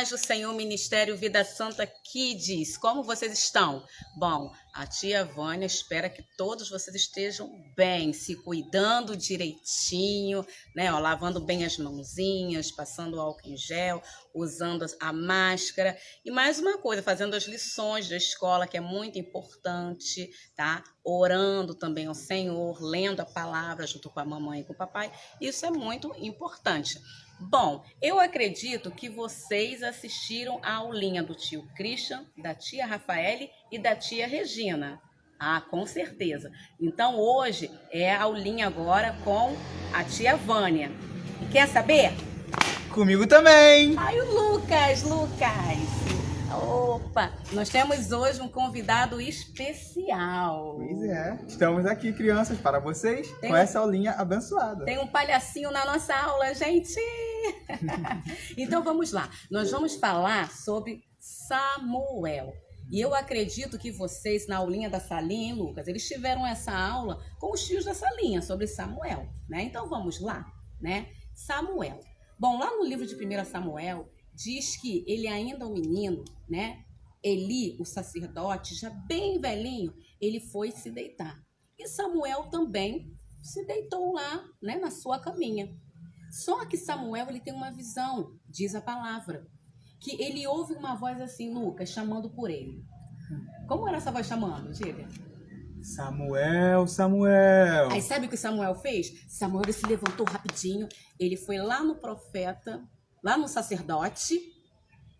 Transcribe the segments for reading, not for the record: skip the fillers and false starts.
paz do Senhor, Ministério Vida Santa Kids. Como vocês estão? Bom, a tia Vânia espera que todos vocês estejam bem, se cuidando direitinho, né? Ó, lavando bem as mãozinhas, passando álcool em gel, usando a máscara. E mais uma coisa, fazendo as lições da escola, que é muito importante, tá? Orando também ao Senhor, lendo a palavra junto com a mamãe e com o papai. Isso é muito importante. Bom, eu acredito que vocês assistiram a aulinha do tio Christian, da tia Rafaele e da tia Regina. Ah, com certeza. Então hoje é a aulinha agora com a tia Vânia. E quer saber? Comigo também! Ai, o Lucas! Opa, nós temos hoje um convidado especial. Pois é, estamos aqui, crianças, para vocês, com essa aulinha abençoada. Tem um palhacinho na nossa aula, gente! Então vamos lá, nós vamos falar sobre Samuel. E eu acredito que vocês, na aulinha da Salinha, hein, Lucas, eles tiveram essa aula com os tios da Salinha sobre Samuel, né? Então vamos lá, né? Samuel. Bom, lá no livro de 1 Samuel, diz que ele ainda é um menino, né? Eli, o sacerdote, já bem velhinho, ele foi se deitar. E Samuel também se deitou lá, né, na sua caminha. Só que Samuel, ele tem uma visão, diz a palavra, que ele ouve uma voz assim, Lucas, chamando por ele. Como era essa voz chamando? Diga. Samuel, Samuel. Aí sabe o que Samuel fez? Samuel ele se levantou rapidinho, ele foi lá no profeta, lá no sacerdote,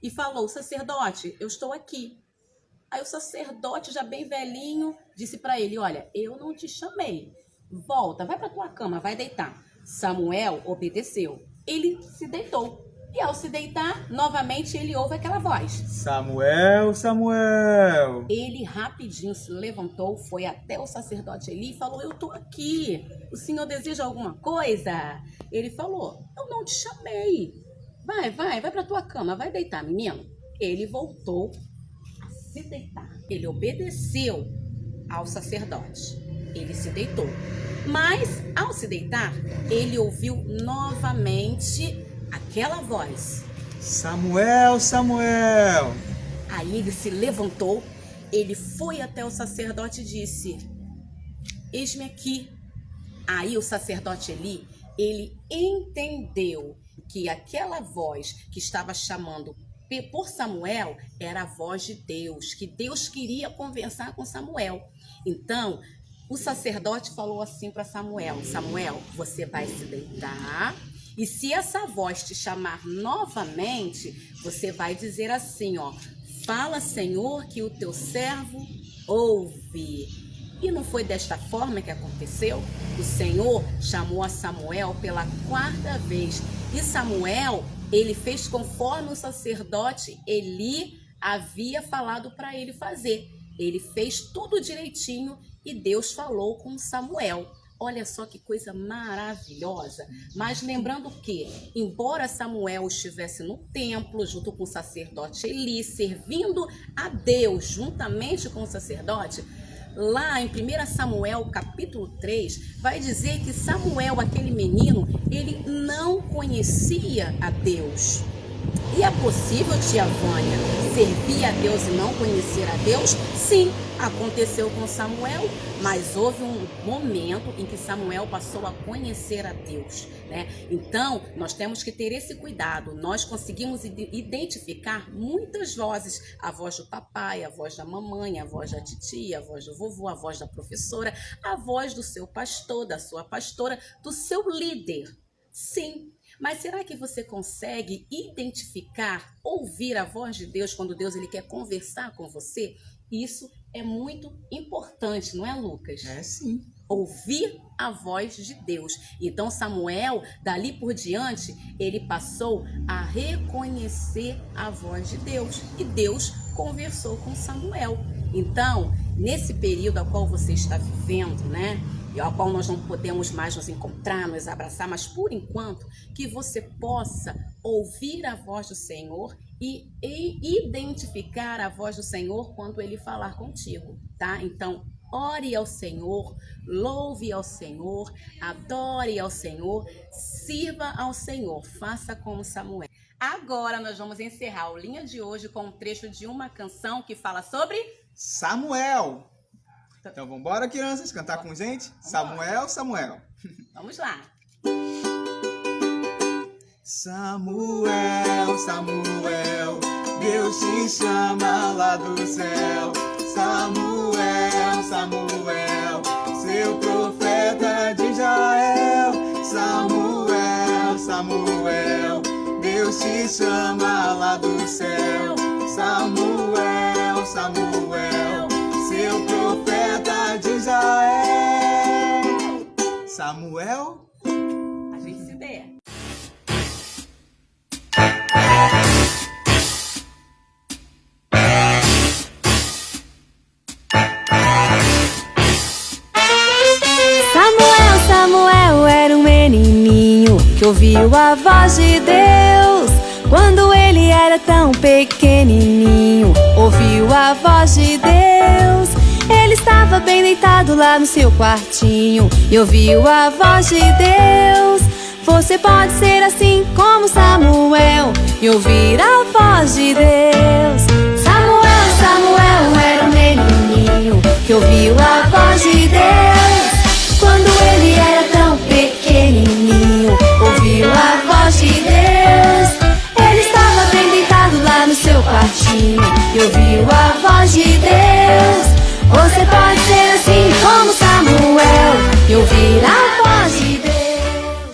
e falou, sacerdote, eu estou aqui. Aí o sacerdote, já bem velhinho, disse para ele, olha, eu não te chamei, volta, vai para tua cama, vai deitar. Samuel obedeceu, ele se deitou. E ao se deitar, novamente ele ouve aquela voz. Samuel, Samuel. Ele rapidinho se levantou, foi até o sacerdote Eli e falou, eu estou aqui, o senhor deseja alguma coisa? Ele falou, eu não te chamei. Vai pra tua cama, vai deitar, menino. Ele voltou a se deitar. Ele obedeceu ao sacerdote. Ele se deitou. Mas, ao se deitar, ele ouviu novamente aquela voz. Samuel, Samuel. Aí ele se levantou, ele foi até o sacerdote e disse, eis-me aqui. Aí o sacerdote Eli, ele entendeu que aquela voz que estava chamando por Samuel era a voz de Deus, que Deus queria conversar com Samuel. Então, o sacerdote falou assim para Samuel, Samuel, você vai se deitar e se essa voz te chamar novamente, você vai dizer assim, ó, fala, Senhor, que o teu servo ouve. E não foi desta forma que aconteceu? O Senhor chamou a Samuel pela 4ª vez. E Samuel, ele fez conforme o sacerdote Eli havia falado para ele fazer. Ele fez tudo direitinho e Deus falou com Samuel. Olha só que coisa maravilhosa. Mas lembrando que, embora Samuel estivesse no templo, junto com o sacerdote Eli, servindo a Deus juntamente com o sacerdote, lá em 1 Samuel, capítulo 3, vai dizer que Samuel, aquele menino, ele não conhecia a Deus. E é possível, tia Vânia, servir a Deus e não conhecer a Deus? Sim, aconteceu com Samuel, mas houve um momento em que Samuel passou a conhecer a Deus, né? Então, nós temos que ter esse cuidado. Nós conseguimos identificar muitas vozes, a voz do papai, a voz da mamãe, a voz da titia, a voz do vovô, a voz da professora, a voz do seu pastor, da sua pastora, do seu líder. Sim. Mas será que você consegue identificar, ouvir a voz de Deus quando Deus ele quer conversar com você? Isso é muito importante, não é, Lucas? É sim. Ouvir a voz de Deus. Então Samuel, dali por diante, ele passou a reconhecer a voz de Deus. E Deus conversou com Samuel. Então, nesse período ao qual você está vivendo, né? E ao qual nós não podemos mais nos encontrar, nos abraçar, mas por enquanto que você possa ouvir a voz do Senhor e identificar a voz do Senhor quando Ele falar contigo, tá? Então, ore ao Senhor, louve ao Senhor, adore ao Senhor, sirva ao Senhor, faça como Samuel. Agora nós vamos encerrar a aulinha de hoje com um trecho de uma canção que fala sobre Samuel. Então vamos embora, crianças, cantar com gente? Samuel, Samuel. Vamos lá. Samuel, Samuel, Deus te chama lá do céu. Samuel, Samuel, seu profeta de Israel. Samuel, Samuel, Deus te chama lá do céu. Samuel, Samuel, seu profeta de Israel. Samuel, A gente se der. Samuel era um menininho que ouviu a voz de Deus. Quando ele era tão pequenininho, ouviu a voz de Deus. Ele estava bem deitado lá no seu quartinho e ouviu a voz de Deus. Você pode ser assim como Samuel e ouvir a voz de Deus.